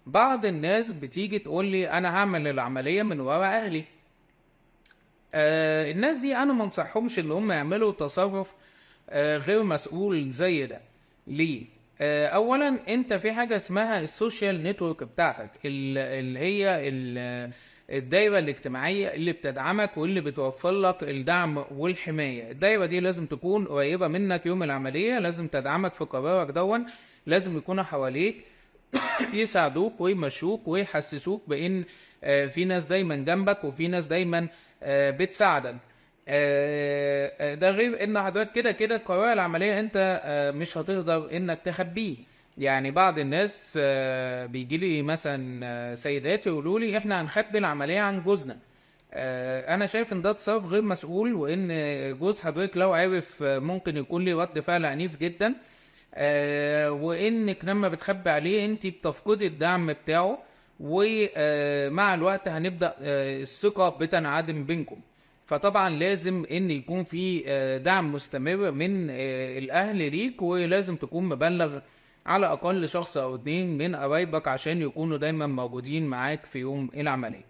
بعض الناس بتيجي تقول لي انا هعمل العمليه من ورا اهلي. الناس دي انا ما انصحهمش ان هم يعملوا تصرف غير مسؤول زي ده. ليه؟ اولا انت في حاجه اسمها السوشيال نتورك بتاعتك، اللي هي الدايره الاجتماعيه اللي بتدعمك واللي بتوفر لك الدعم والحمايه. الدايره دي لازم تكون قريبه منك يوم العمليه، لازم تدعمك في قرارك دون، لازم يكونوا حواليك يساعدوك ويمشوك ويحسسوك بان في ناس دايما جنبك وفي ناس دايما بتساعدك. ده غير ان حضرتك كده كده قرار العمليه انت مش هتقدر انك تخبيه. يعني بعض الناس بيجي لي مثلا سيدات يقولوا لي احنا هنخبي العمليه عن جوزنا. انا شايف ان ده تصرف غير مسؤول، وان جوز حضرتك لو عرف ممكن يكون لي رد فعل عنيف جدا. وانك لما بتخبي عليه انت بتفقدي الدعم بتاعه، ومع الوقت هنبدأ الثقة بتنعدم بينكم. فطبعا لازم ان يكون في دعم مستمر من الاهل ليك، ولازم تكون مبلغ على اقل شخص او اتنين من قرايبك عشان يكونوا دايما موجودين معاك في يوم العملية.